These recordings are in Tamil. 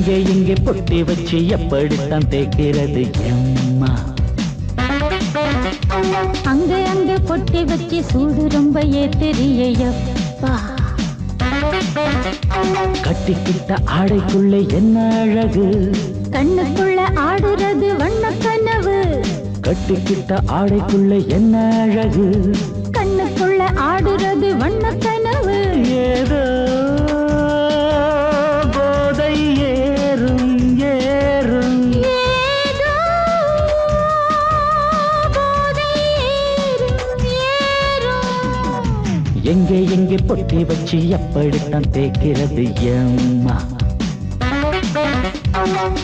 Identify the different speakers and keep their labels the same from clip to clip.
Speaker 1: எங்கே எங்கே பொட்டி வச்சு எப்படித்தான் தேய்க்கிறது எம்மா?
Speaker 2: அங்கே அங்கே பொட்டி வச்சு சூடு ரொம்ப ஏத்தெரியப்பா.
Speaker 1: கட்டிக்கிட்ட ஆடைக்குள்ள என்ன அழகு,
Speaker 2: கண்ணுக்குள்ள ஆடுறது வண்ண கனவு.
Speaker 1: கட்டிக்கிட்ட ஆடைக்குள்ள என்ன அழகு,
Speaker 2: கண்ணுக்குள்ள ஆடுறது வண்ண கனவு.
Speaker 1: ஏதோ போதை ஏறும் ஏறும்,
Speaker 2: ஏதோ போதை ஏறும் ஏறும்.
Speaker 1: எங்கே எங்கே பொட்டி வச்சு எப்படித்தான் தேய்க்கிறது எம்மா?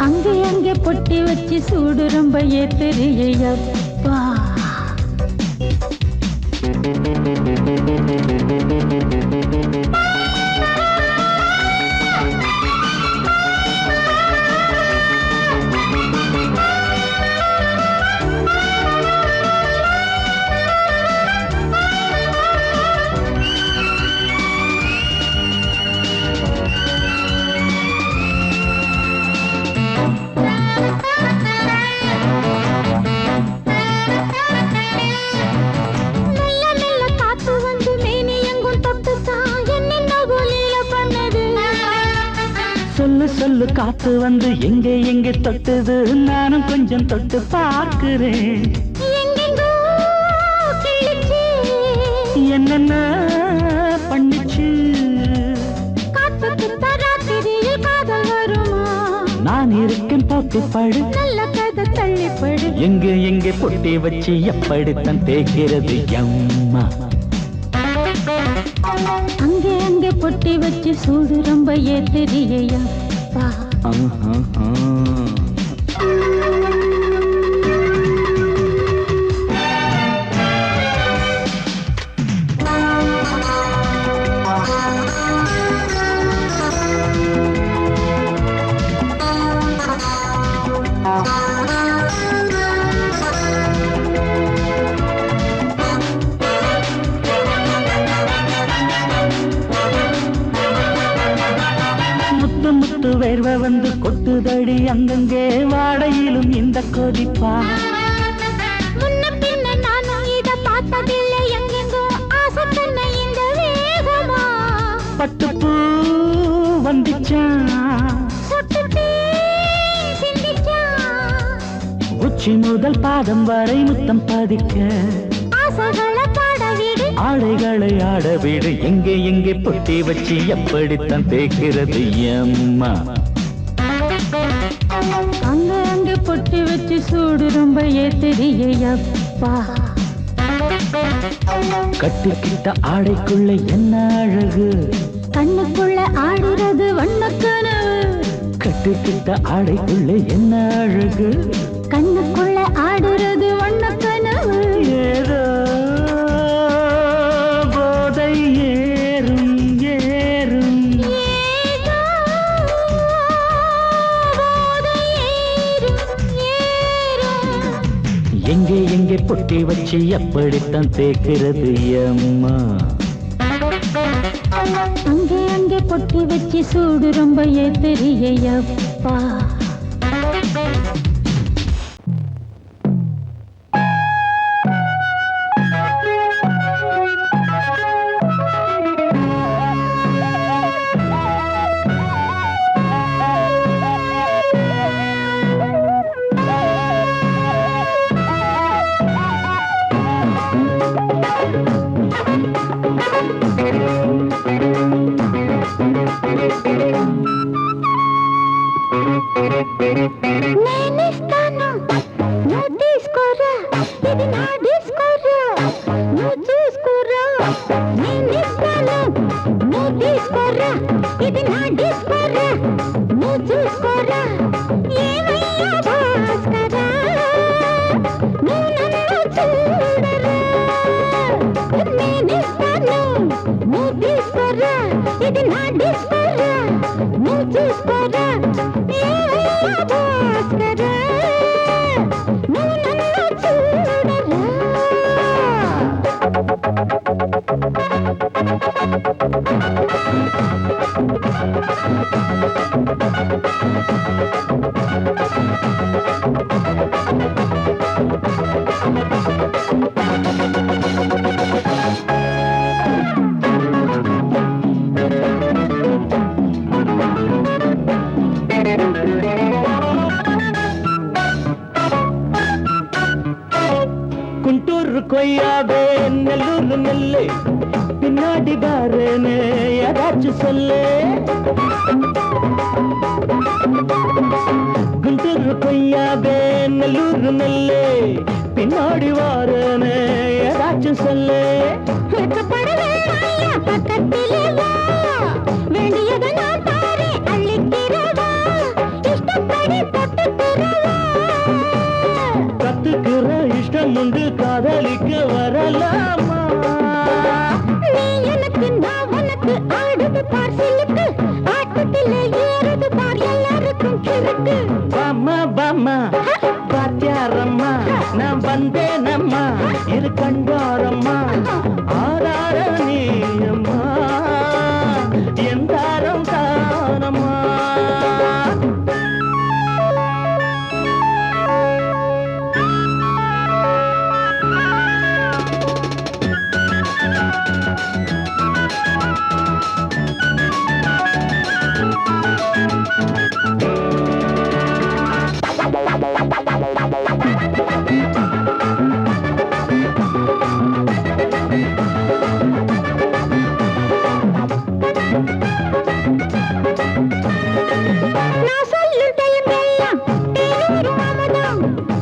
Speaker 2: அங்கே அங்கே பொட்டி வச்சு சூடு ரொம்ப ஏத்தெரியப்பா.
Speaker 1: சொல்லு சொல்லு காத்து வந்து எங்கே எங்கே தொட்டுது, நானும் கொஞ்சம் தொட்டு பார்க்கிறேன். என்னென்ன பண்ணிச்சு, நான் இருக்கேன் பார்த்து படு,
Speaker 2: நல்ல கதை தள்ளிப்படு.
Speaker 1: எங்கே எங்கே பொட்டி வச்சு எப்படித்தான் தேய்க்கிறது எம்மா?
Speaker 2: அங்கே அங்கே பொட்டி வச்சு சூடு ரொம்ப ஏத்தெரியப்பா.
Speaker 1: முத்து வேர்வை வந்து கொட்டுதடி அங்கங்கே, வாடையிலும் இந்த கொதிப்பா.
Speaker 2: முன்ன பின்ன நானும் இத பார்த்ததில்லை, எங்கெங்கோ ஆசை பண்ண இந்த வேகமா.
Speaker 1: பட்டுப்பூ வந்துச்சா, உச்சி முதல் பாதம் வரை முத்தம் பதிக்க,
Speaker 2: ஆசைகளை பாட விடு,
Speaker 1: ஆடைகளை ஆட விடு. எங்கே எங்கே பொட்டி வச்சு எப்படித்தான் தேய்க்கிறது எம்மா?
Speaker 2: அங்க அங்க பொட்டி வச்சு சூடு ரொம்ப ஏத்தெரியப்பா.
Speaker 1: கட்டிக்கிட்ட ஆடைக்குள்ள என்ன அழகு,
Speaker 2: கண்ணுக்குள்ள ஆடுறது வண்ண கனவு.
Speaker 1: கட்டிக்கிட்ட ஆடைக்குள்ள என்ன அழகு,
Speaker 2: கண்ணுக்குள்ள ஆடுறது வண்ண கனவு.
Speaker 1: ஏதோ போதை ஏறும் ஏறும்,
Speaker 2: ஏதோ போதை ஏறும் ஏறும்.
Speaker 1: எங்கே எங்கே பொட்டி வச்சு எப்படித்தான் தேய்க்கிறது எம்மா?
Speaker 2: அங்கே அங்கே பொட்டி வச்சு சூடு ரொம்ப ஏத்தெரியப்பா. నేనిస్తాను నువ్వు తీసుకోరా, ఇది నా డిస్కోరా, నువ్వు చూసుకోరా. నేనిస్తాను నువ్వు తీసుకోరా, ఇది నా డిస్కోరా, నువ్వు చూసుకోరా. ఏమయ్యా భాస్కరా, నువ్వు నన్ను చూడరా. నేనిస్తాను నువ్వు తీసుకోరా, ఇది నా డిస్కోరా, నువ్వు చూసుకోరా. ఏమయ్యా భాస్కరా, నువ్వు నన్ను చూడరా.
Speaker 1: குண்டூர் கொய்யாவே நெல்லூர் நெல்லு பின்னாடி பாருன்னு ஏதாச்சும் சொல்லு குண்டூர் கொய்யாவே நெல்லூர் நெல்லு பின்னாடி வாருன்னு ஏதாச்சும் சொல்லு
Speaker 2: பக்கத்திலே வா வேண்டியதை நான் தாரே அள்ளிக்கிறவா இஷ்டப்படி தொட்டுக்கிறவா
Speaker 1: கத்துக்கிற இஷ்டம் உண்டு காதலிக்க வரலாமா
Speaker 2: நீ எனக்கு நான் உனக்கு ஆடுது பார் சிலுக்கு ஆட்டத்திலே ஏறுது பார் எல்லாருக்கும் கிறுக்கு
Speaker 1: பாமா பாமா பாத்தியாரம்மா நான் வந்தேனம்மா இரு கண்டாரம்மா ஆதார நீயம்மா எந்தாரம் தானம்மா
Speaker 2: நான் சொல்லும் டைமெல்லாம் தேனூரும் அமுதம்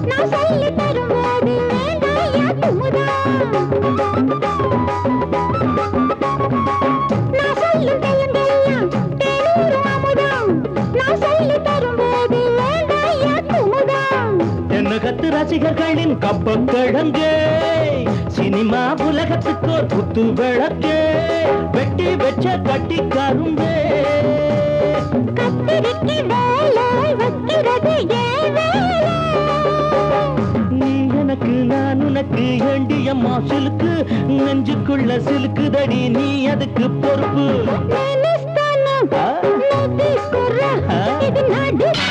Speaker 2: நான் சொல்லி தரும்போது வேண்டாயா குமுதம் நான் சொல்லும் டைமெல்லாம் தேனூரும் அமுதம் நான் சொல்லி தரும்போது வேண்டாயா குமுதம்
Speaker 1: என்ன கத்து ரசிகர்களின் கப்ப கிழங்கு சினிமா உலகத்துக்கு ஒரு குத்து விளக்கு வெட்டி வச்ச கட்டி கரும்பு
Speaker 2: கத்திரிக்கு வேலை வைக்கிறது ஏன் வேலை
Speaker 1: நீ எனக்கு நான் உனக்கு ஏண்டியம்மா சிலுக்கு நெஞ்சுக்குள்ள சிலுக்குதடி நீ அதுக்கு பொறுப்பு
Speaker 2: నేనిస్తాను నువ్వు తీసుకురా ఇది నా డిష్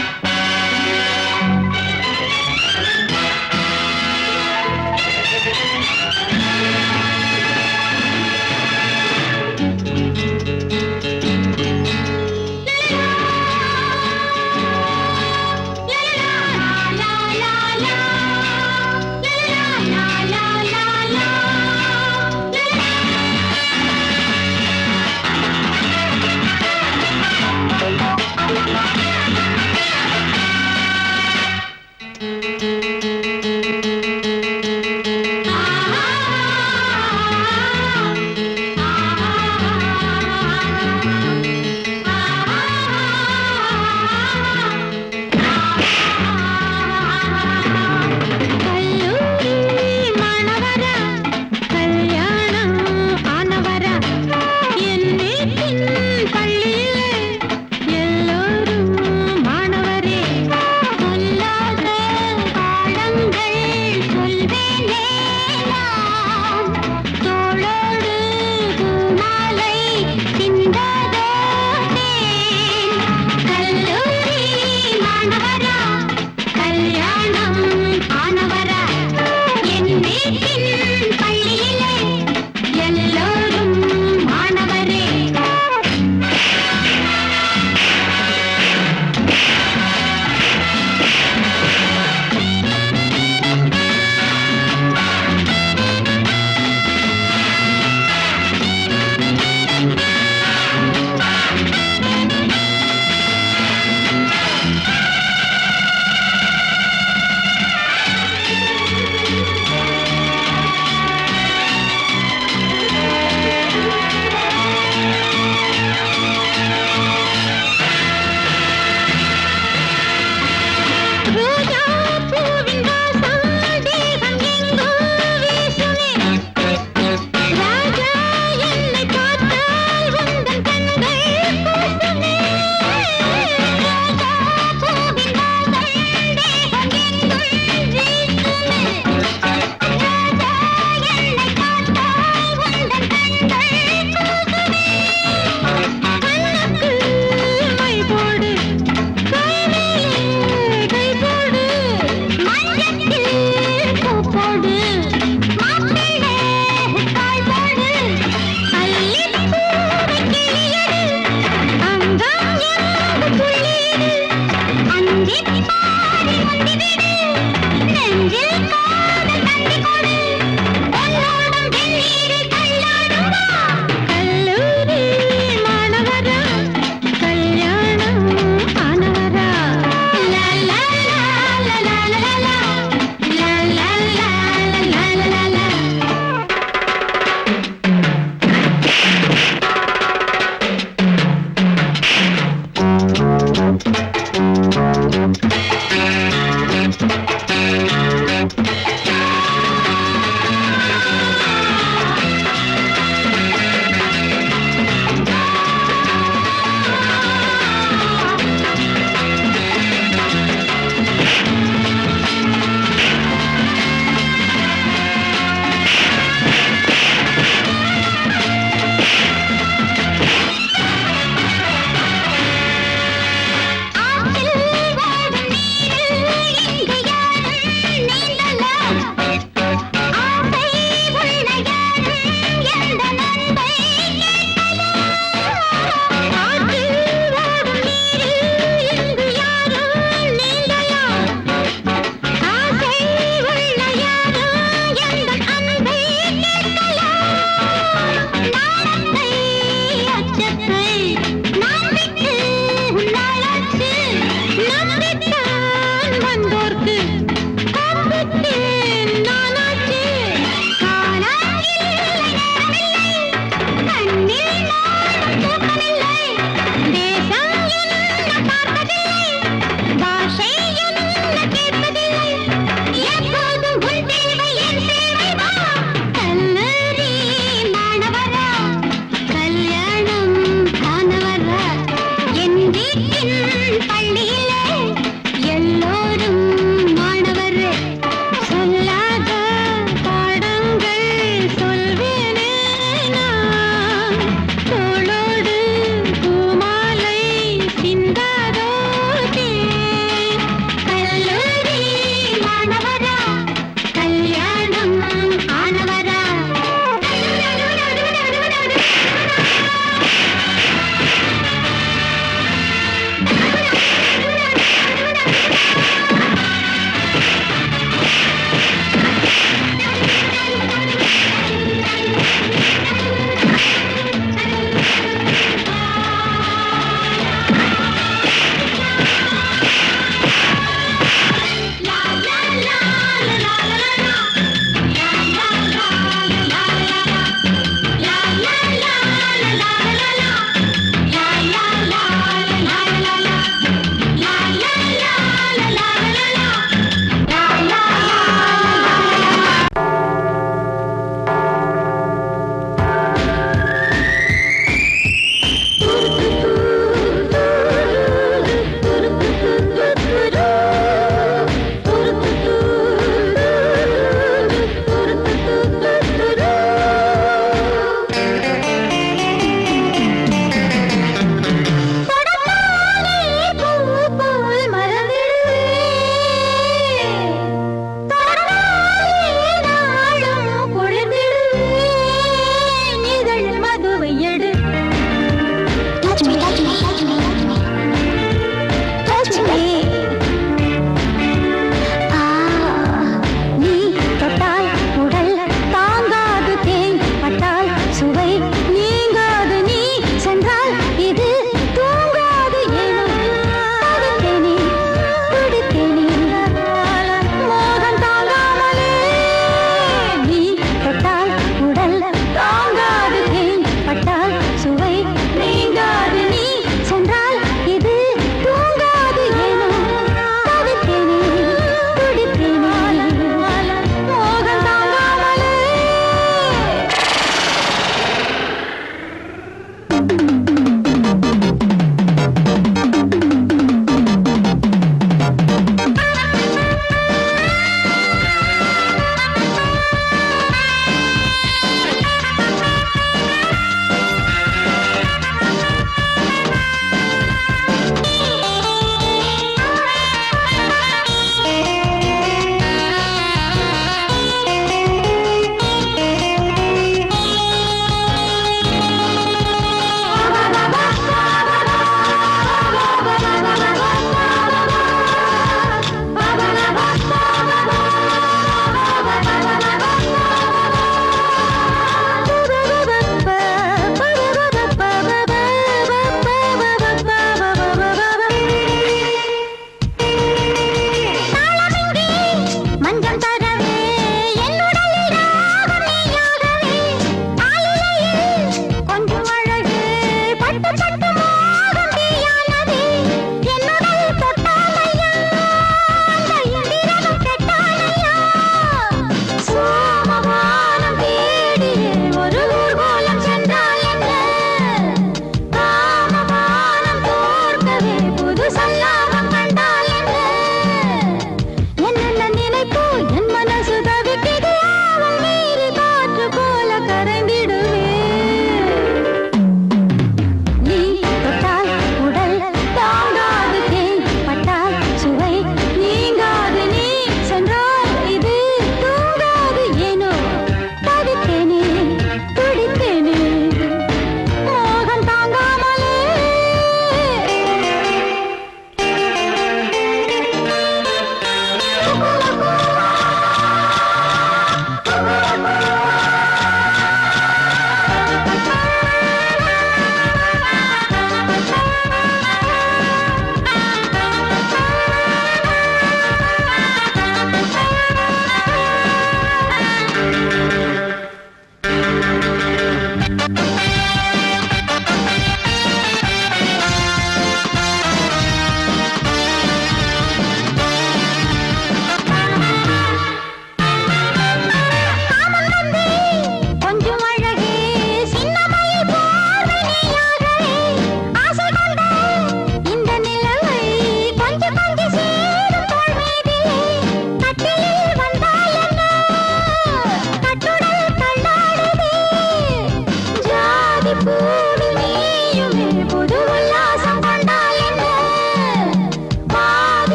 Speaker 2: இப்பாடி முந்திவிடு, நெஞ்சில் காதல் தந்தி கொடு, பொன்னோடும் வெந்நீரில் தள்ளாடும் வா. கல்லூரி மாணவரா, கல்யாணம் ஆனவரா. லா, லா, லா, லா, லா, லா, லா. லா, லா, லா, லா, லா, லா, லா.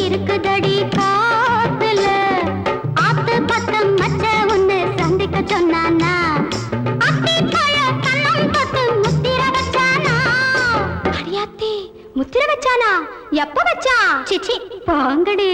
Speaker 2: இருக்குதடி காத்துல ஆத்து பக்கம் மச்ச ஒண்ணு சந்திக்க சொன்னானா அத்தி பழ கண்ணம் தொட்டு முத்திர வச்சானா அடியாத்தி முத்திர வச்சானா எப்ப வச்சா சிச்சி பாங்கடி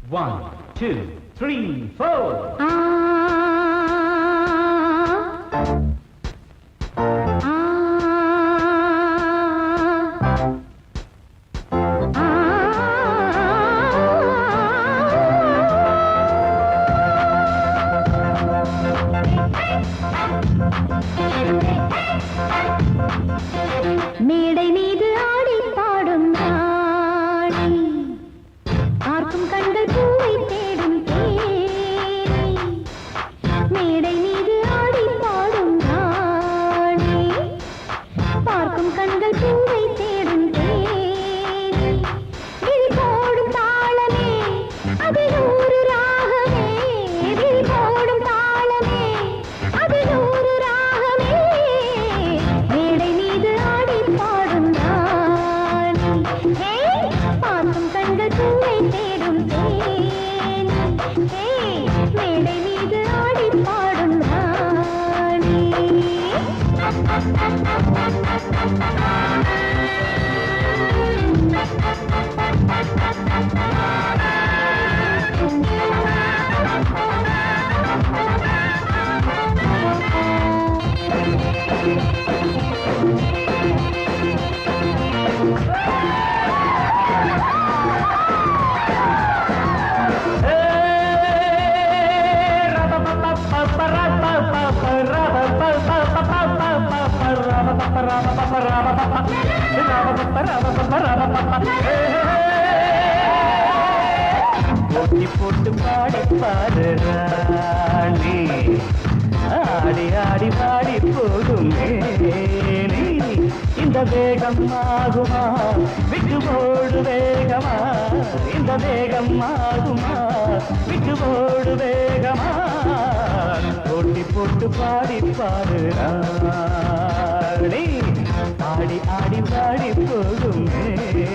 Speaker 1: One, two, three, four.
Speaker 2: மேடை மீது ஆடி பாடும் நாளை பார்க்கும் கண்கள் பூவை தேடும் தேனை மேடை மீது ஆடி பாடும் நாளை பார்க்கும் கண்கள் பூவை தேடும் தேனை விழி போடும் தாளமே அது நூறு ராகமே விழி போடும் தாளமே அது நூறு ராகமே மேடை மீது ஆடி பாடும் நாளை பார்க்கும் கண்கள் பூவை தேடும் தேனை
Speaker 1: போட்டி போட்டு பாடி பாரு ராணி ஆடி ஆடி பாடி போகும் மேனி இந்த வேகம் ஆகுமா விட்டு போடு வேகமா இந்த வேகம் ஆகுமா விட்டு போடு வேகமா போட்டி போட்டு பாடி பாரு ராணி ஆடி ஆடி பாடி போகும் மேனி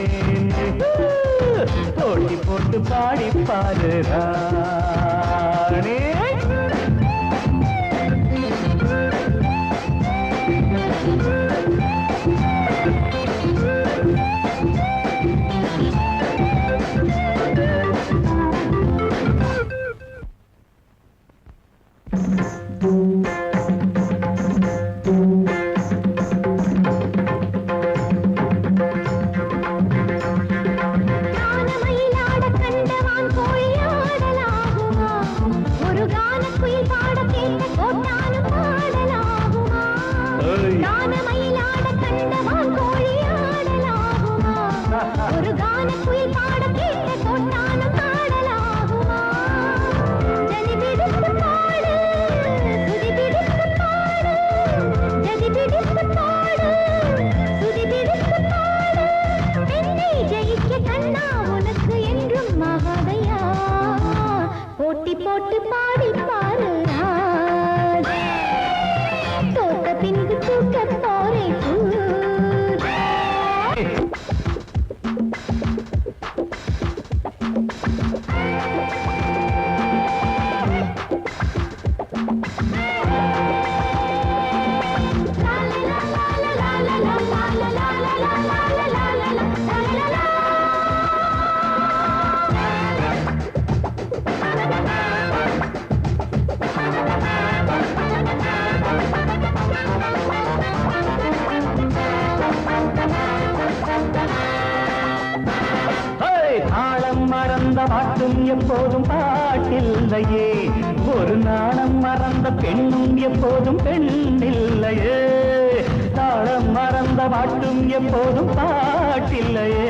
Speaker 1: போட்டி போட்டு பாடி பாரு ராணி
Speaker 2: போட்டு பாடி பாரு தோட்ட பின்பு தூக்க போரே
Speaker 1: பாட்டும் எப்போதும் பாட்டில்லையே ஒரு நாணம் மறந்த பெண்ணும் எப்போதும் பெண்ணில்லையே தாளம் மறந்த பாட்டும் எப்போதும் பாட்டில்லையே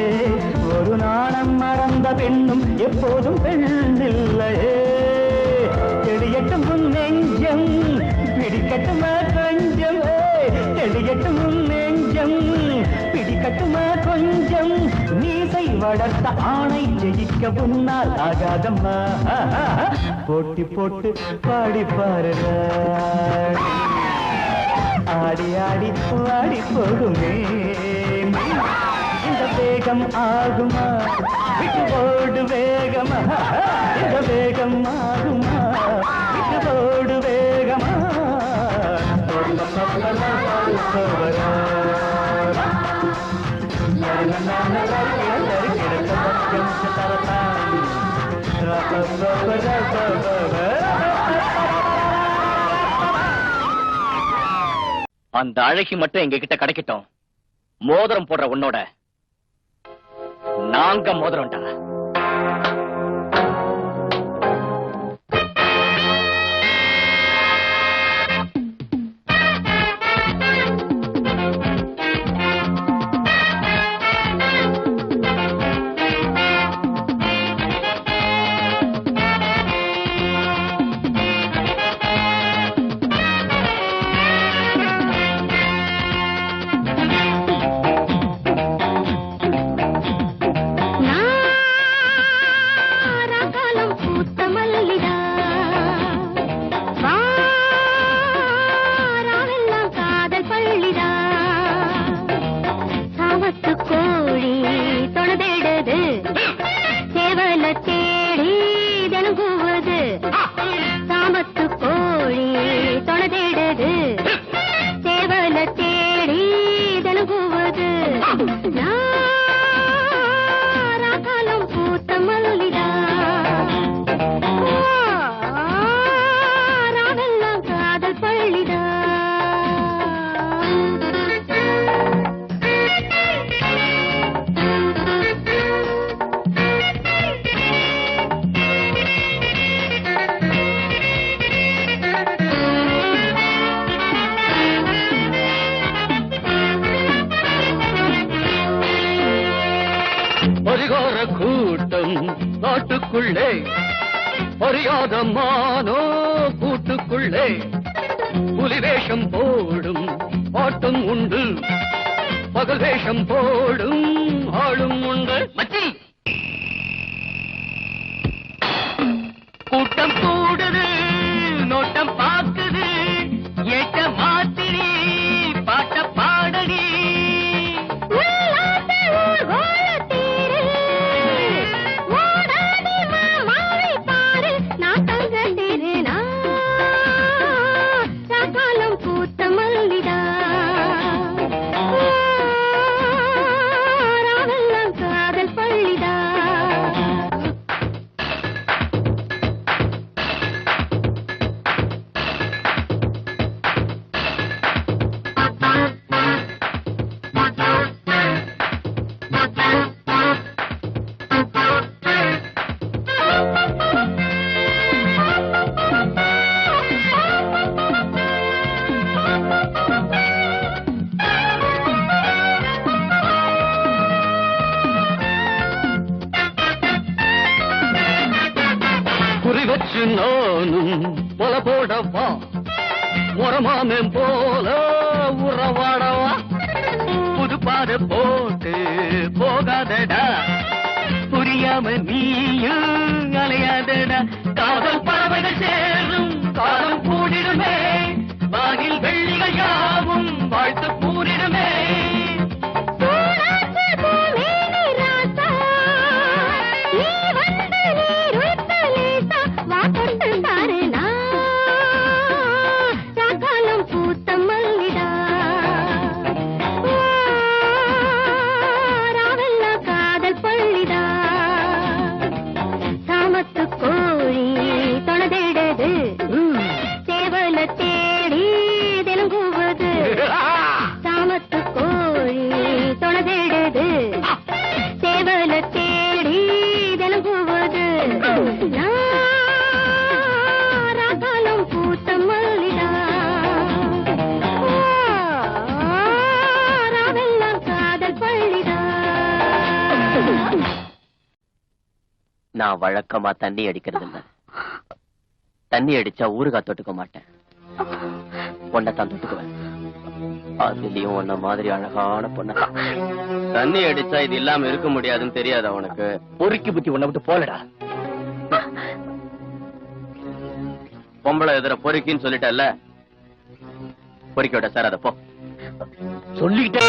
Speaker 1: ஒரு நாணம் மறந்த பெண்ணும் எப்போதும் பெண்ணில்லையே தெளியட்டும் உன் நெஞ்சம் பிடிக்கட்டுமா கொஞ்சம் தெளியட்டும் உன் நெஞ்சம் பிடிக்கட்டுமா கொஞ்சம் நீசை வளர்த்த ஆணை ஜெயிக்க முன்னால் ஆகாதம்மா போட்டி போட்டு பாடி பாரு ஆடி ஆடி பாடி போகுமே இந்த வேகம் ஆகுமா விட்டு போடு வேகமா இந்த வேகம் ஆகுமா விட்டு போடு வேகமா
Speaker 3: அந்த அழகி மட்டும் எங்க கிட்ட கிடைக்கட்டும் மோதிரம் போடுற உன்னோட நாங்க மோதிரம்டா கூட்டம் நாட்டுக்குள்ளே அறியாத மானோ கூட்டுக்குள்ளே புலிவேஷம் போடும் ஆட்டம் உண்டு பகல் வேஷம் போடும் ஆளும் உண்டு மச்சி கூட்டம் கூடுது நோட்டம் பாக்குது ஏட்ட மாத்திரி பாட்ட பாடடி குறிவச்சு நானும் பொல போடவா முறமாமன் போல உறவாடவா புதுப்பாத போட்டு போகாதடா புரியாம நீயும் அலையாதடா காதல் பறவைகள் சேரும் காலம் கூடிடுமே வானில் வெள்ளிகள் யாவும் வாழ்த்து கூறிடுமே நான் வழக்கமா தண்ணி அடிக்கிறது இல்ல. தண்ணி அடிச்சா ஊறுகாய் தொட்டுக்க மாட்டேன். பொண்ணத்தான் தொட்டுக்குவேன். அதுலயும் உன்ன மாதிரி அழகான பொண்ண. தண்ணி அடிச்சா இது இல்லாம இருக்க முடியாதுன்னு தெரியாது அவனுக்கு. பொறுக்கி புத்தி உன்னை விட்டு போலடா. பொம்பளை எதிர பொறுக்கின்னு சொல்லிட்டல்ல, பொறுக்கியோட சார் அத போ சொல்லிக்கிட்டே.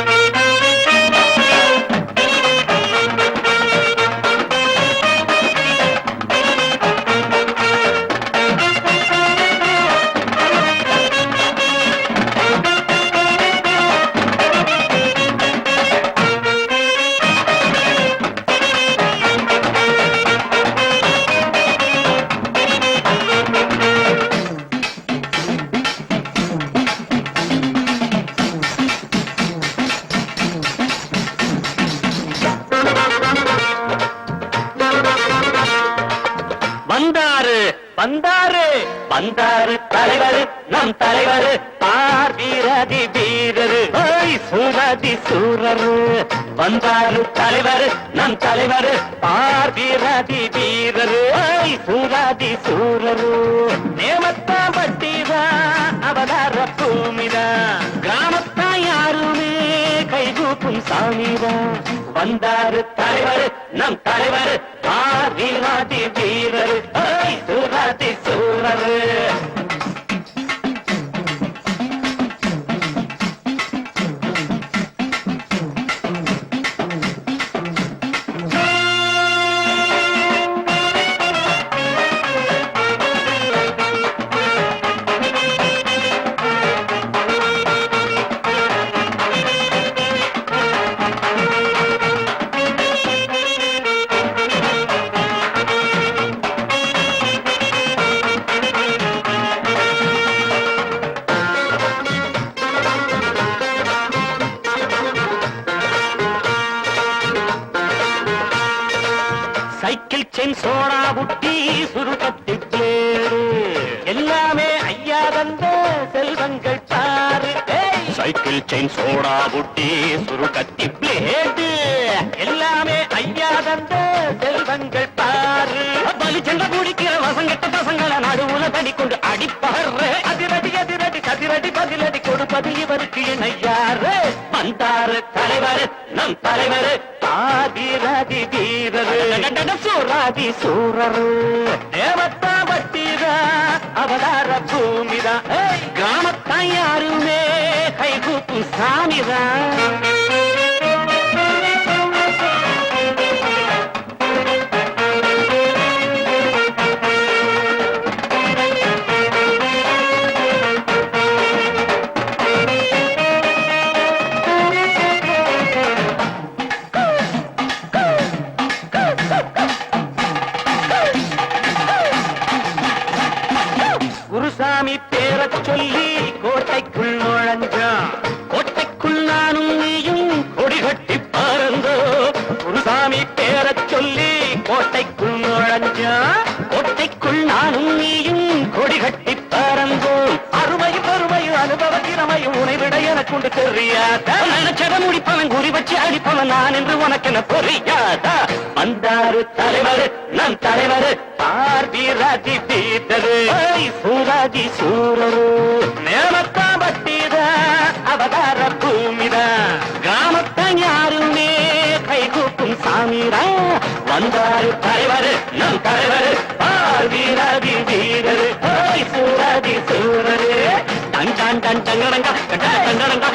Speaker 3: வந்தாரு வந்தாரு வந்தாரு தலைவர் நம் தலைவர் பார் வீரதி வீரரு சூரதி சூரரு. வந்தாரு தலைவர் நம் தலைவர் பார் வீரதி வீரரு சூரதி சூரரு. நேமத்தா பட்டிதா அவதார பூமிதா கிராமத்தா யாருமே கைகூப்பும் சாமிதா. வந்தாரு தலைவர் நம் தலைவர் பார் வீரதி வீரரு சூரதி சூரரு. சைக்கிள் செயின் சோடா புட்டி சுருக்கத்தி பிளேடு எல்லாமே ஐயா தந்த செல்வங்கள் பாரு.
Speaker 1: சைக்கிள் செயின் சோடா புட்டி சுரு கத்தி பிளேடு எல்லாமே ஐயா தந்த செல்வங்கள் பாரு பலி சென்ற குடிக்கிற வசங்கட்ட பசங்களை நடுவுல தடி கொண்டு அடிப்பாரு அதிரடி அதிரடி கதிரடி பதிலடி கொடுப்பது இவருக்கு இணையாரு வந்தாரு தலைவர் நம் தலைவர் ஆதிரதி வீரரு சூராதி சூரரு தேவத்தா வட்டிதா அவதார பூமிதா கிராமத்தான் யாருமே கைகூப்பும் சாமிதான் குருசாமி பேரச் சொல்லி கோட்டைக்குள் நுழைஞ்சான் கோட்டைக்குள் நானும் நீயும் கொடி கட்டி பறந்தோ குருசாமி பேரச் சொல்லி கோட்டைக்குள் நுழைஞ்சான் கோட்டைக்குள் நானும் நீயும் கொடி கட்டி பறந்தோம் அருமையும் பெருமையும் அனுபவ திறமையும் உனை விட எனக்குண்டு தெரியாதா நினைச்சத முடிப்பவன் குறி வச்சு அடிப்பவன் நான் என்று உனக்கென புரியாதா வந்தாரு தலைவர் நம் தலைவர் வீராதி வீரரு சூராதி சூரரு நேமத்தா பட்டிதா அவதார பூமிதா கிராமத்தான் யாருமே கைகூப்பும் சாமிரா வந்தாரு தலைவர் நம் தலைவர் வீராதி வீரரு சூராதி சூரரு டன் டன் டன் டங்கடங்க டங்கடங்க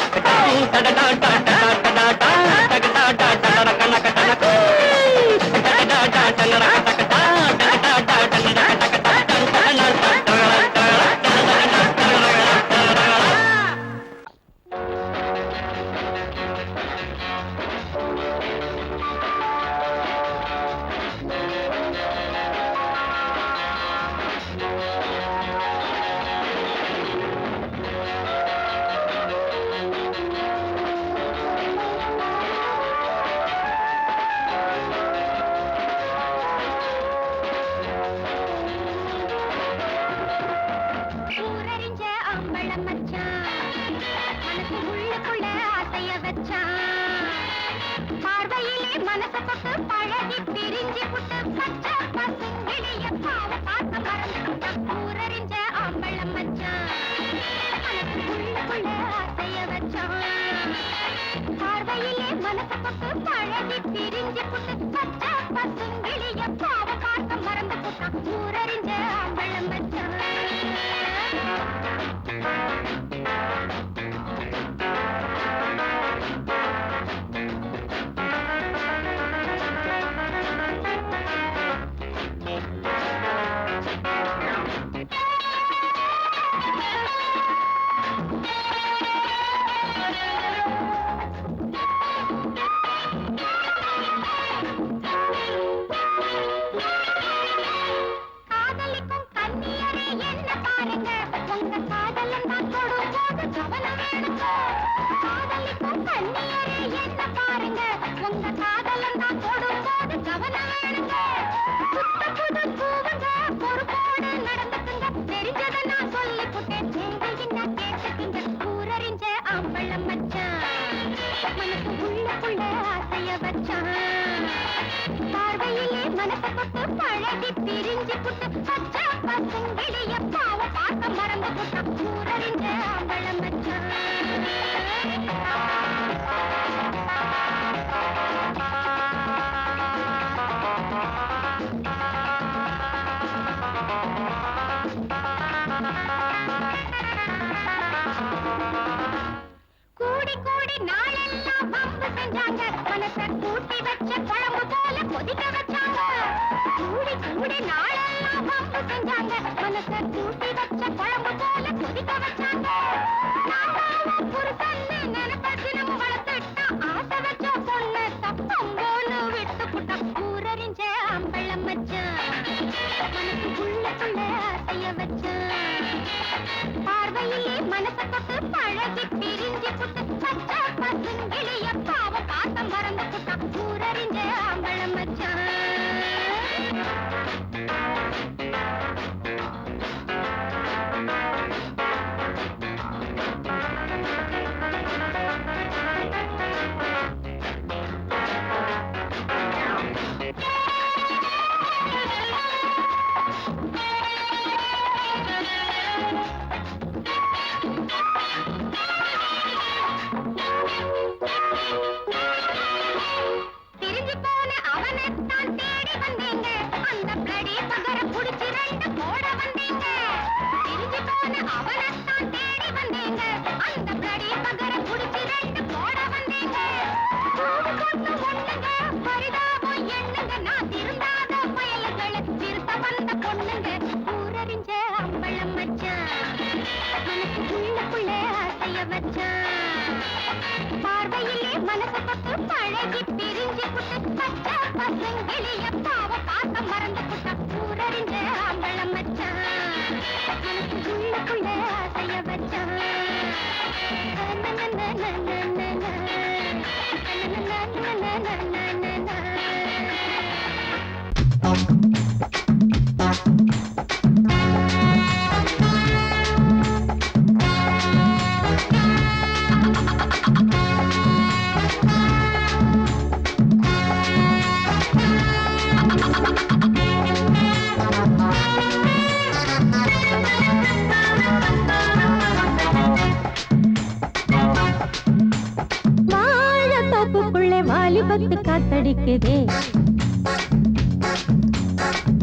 Speaker 2: வாலிபத்து காத்தடிக்குதே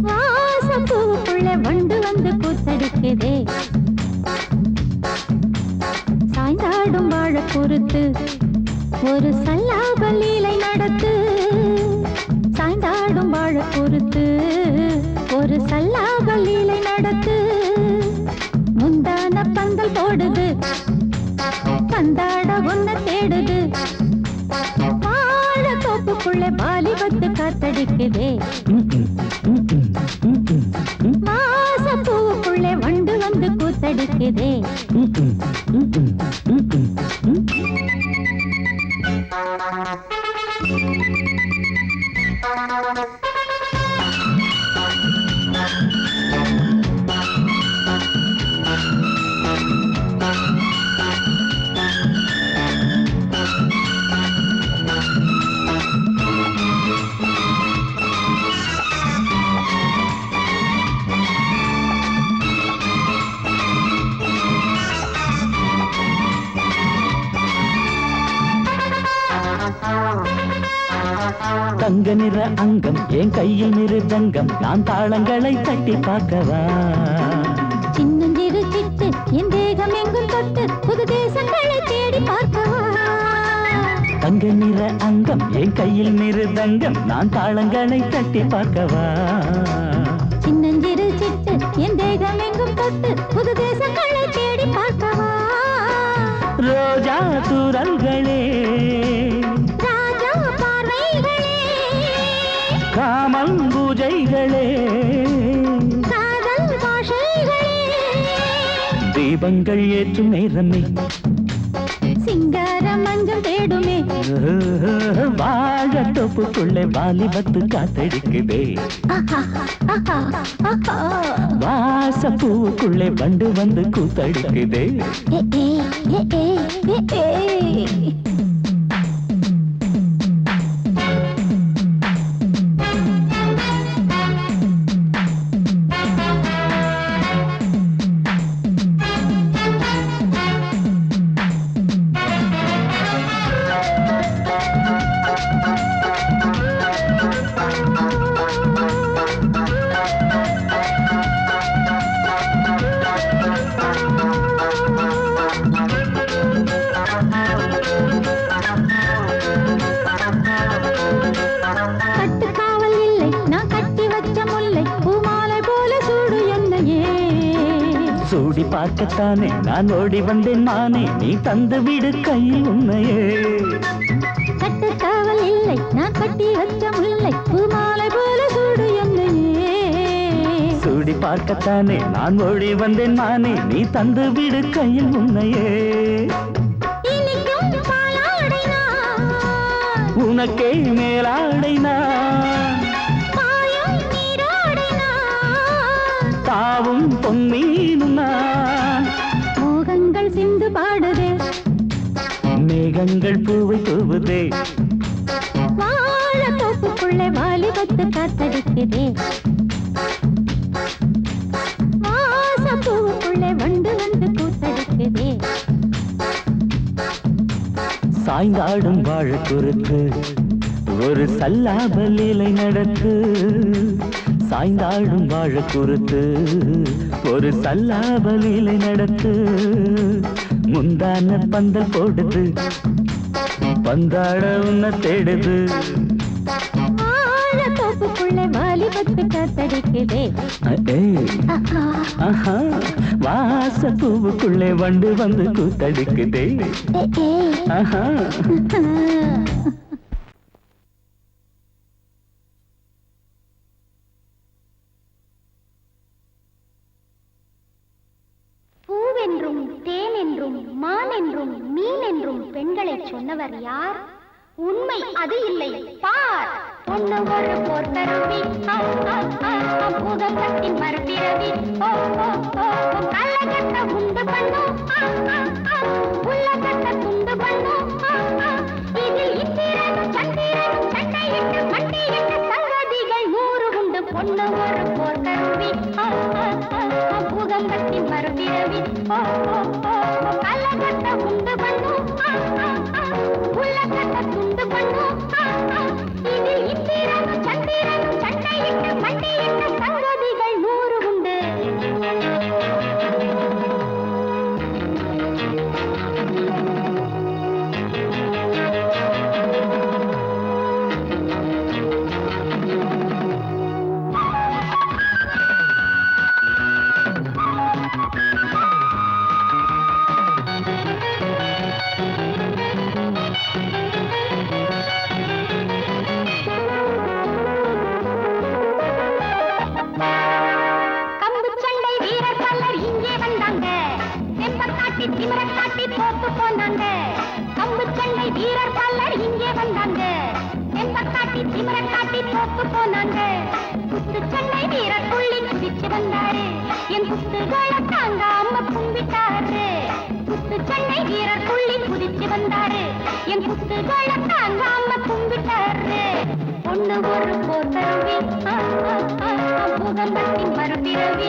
Speaker 2: வாசப்பூவுக்குள்ள வண்டு வந்து கூத்தடிக்குதே சாய்ந்தாடும் வாழ பொறுத்து ஒரு சல்லாப லீலை நடத்து சாய்ந்தாடும் வாழ பொறுத்து ஒரு சல்லாப லீலை நடத்து முந்தான பந்தல் போடுது பந்தாட ஒன்ன தேடுது வாழ தோப்புக்குள்ள வாலிபத்து காத்தடிக்குதே மாசப்பூவுக்குள்ளே வண்டு வந்து கூத்தடிக்குதே
Speaker 1: தங்க நிற அங்கம் என் கையில் மிருதங்கம் நான் தாளங்களை தட்டி பார்க்கவா
Speaker 2: சின்னஞ்சிறு சிட்டு என் தேகம் எங்கும் தொட்டு புது தேசங்களை தேடி பார்க்கவா
Speaker 1: தங்க நிற அங்கம் என் கையில் மிருதங்கம் நான் தாளங்களை தட்டி பார்க்கவா
Speaker 2: சின்னஞ்சிறு சிட்டு என் தேகம் எங்கும் தொட்டு புது தேசங்களை தேடி பார்க்கவா
Speaker 1: ரோஜா தூரல்களே
Speaker 2: ராஜா பார்வைகளே
Speaker 1: காமல் பூஜைகளே
Speaker 2: காதல் பாஷைகளே
Speaker 1: தீபங்கள் ஏற்றும் நேரமே
Speaker 2: சிங்கார மஞ்சள் தேடுமே
Speaker 1: வாழ தொப்புக்குள்ளே வாலிபத்து காத்தடிக்குதே வாசப்பூவுக்குள்ளே வண்டு வந்து கூத்தடிக்குதே
Speaker 2: கட்டுக்காவல் இல்லை நான் கட்டி வச்ச முல்லை பூமாலை போல சூடு என்னையே
Speaker 1: சூடி பார்க்கத்தானே நான் ஓடி வந்தேன் மானே நீ தந்து விடு கையில் உன்னையே
Speaker 2: கட்டுக்காவல் இல்லை நான் கட்டி வச்ச முல்லை பூமாலை போல சூடு என்னையே
Speaker 1: சூடி பார்க்கத்தானே நான் ஓடி வந்தேன் மானே நீ தந்து விடு கையில் உன்னையே
Speaker 2: இனிக்கும் பாலாடை நான்
Speaker 1: உனக்கே மேலாடை நான்
Speaker 2: பாயும் நீரோடை நான்
Speaker 1: தாவும் பொன்மீனும் நான்
Speaker 2: மோகங்கள் சிந்து பாடுதே
Speaker 1: மேகங்கள் பூவை தூவுதே
Speaker 2: வாழ தோப்புக்குள்ளே வாலிபத்து காத்தடிக்குதே வாசப்பூவுக்குள்ளே வண்டு வந்து கூத்தடிக்குதே
Speaker 1: சாய்ந்தாடும் வாழ குறுக்கு ஒரு சல்லாப லீலை நடக்கு சாய்ந்தாடும் வாழ குறுக்கு ஒரு சல்லாப லீலை நடக்கு முந்தான பந்தல் போடுது பந்தாட உன்ன தேடுது
Speaker 2: வாழ தோப்புக்குள்ளே வாலிபத்து காத்தடிக்குதே
Speaker 1: ஆஹா வாசப்பூவுக்குள்ளே வண்டு வந்து கூத்தடிக்குதே ஆஹா
Speaker 4: பூவென்றும் தேனென்றும் மானென்றும் மீனென்றும் பெண்களை சொன்னவர் யார்? உண்மை அது இல்லை, பார். ஒண்ணு ஒரு போர்த்தருவி, பூதத்தின் மறுபிறவி, கள்ளக்கட்ட உண்டு பண்ணும், உள்ளக்கட்ட துண்டு பண்ணும், இதில் இந்திரனும் சந்திரனும் சண்டையிட்டு மண்டையிட்டு சங்கதிகள் 100 உண்டு. பொண்ணு ஒரு போர்த்தருவி, பூதத்தின் மறுபிறவி, கள்ளக்கட்ட உண்டு பண்ணும், உள்ளக்கட்ட துண்டு பண்ணும், சந்திரனும் சண்டையிட்டு மண்டையிட்ட சங்கதிகள் 100 உண்டு. கம்பு சண்டை வீரர் பலர் இங்கே வந்தாங்க. செம்பக்காட்டி திமிரக்காட்டி போட்டு போனாங்க. கம்பு சண்டை வீரர் பலர் இங்கே வந்தாங்க. செம்பக்காட்டி திமிரக்காட்டி போட்டு போனாங்க. குத்து சண்டை வீரர் துள்ளி குதிச்சு வந்தாரு. என் குத்துகளை தாங்காம கும்பிட்டாரு. குத்து சண்டை வீரர் துள்ளி குதிச்சு வந்தாரு. என் குத்துகளை தாங்காம கும்பிட்டாரு. ஒண்ணு ஒரு போர்க்கருவி பூகம்பத்தின் மறுபிறவி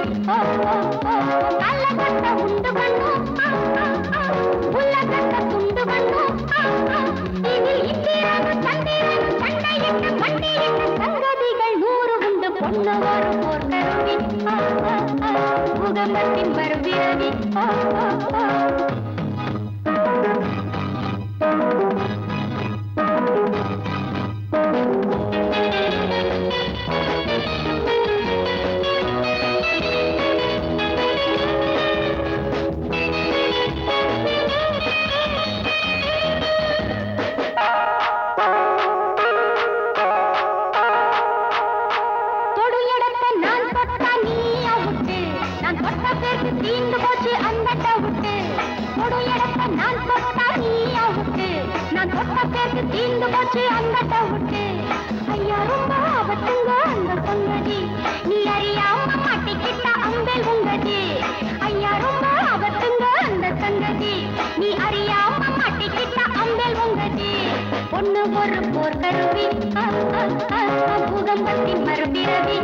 Speaker 4: கள்ளக்கட்ட உண்டு பண்ணும் உலகத்தை துண்டு பண்ணும் இதில் இந்திரனும் சந்திரனும் சண்டையிட்டு மண்டையிட்ட சங்கதிகள் 100 உண்டு. பொண்ணு ஒரு போர்க்கருவி பூகம்பத்தின் மறுபிறவி தொடு இடத்தை நான் தொட்டா நீ அவுட்டு. நான் தொட்ட பேருக்கு தீந்து போச்சு அந்த டவுட்டு. தொடு இடத்தை நான் தொட்டா நீ அவுட்டு. நான் தொட்ட பேருக்கு தீந்து போச்சு அந்த டவுட்டு. ஐயா ரொம்ப ஆபத்துங்க அந்த சங்கதி. நீ அறியாம மாட்டிக்கிட்ட அம்பேல் உங்கதி. ஐயா ரொம்ப ஆபத்துங்க அந்த சங்கதி. நீ அறியாம மாட்டிக்கிட்ட அம்பேல் உங்கதி. பொண்ணு ஒரு போர்க்கருவி பூகம்பத்தின் மறுபிறவி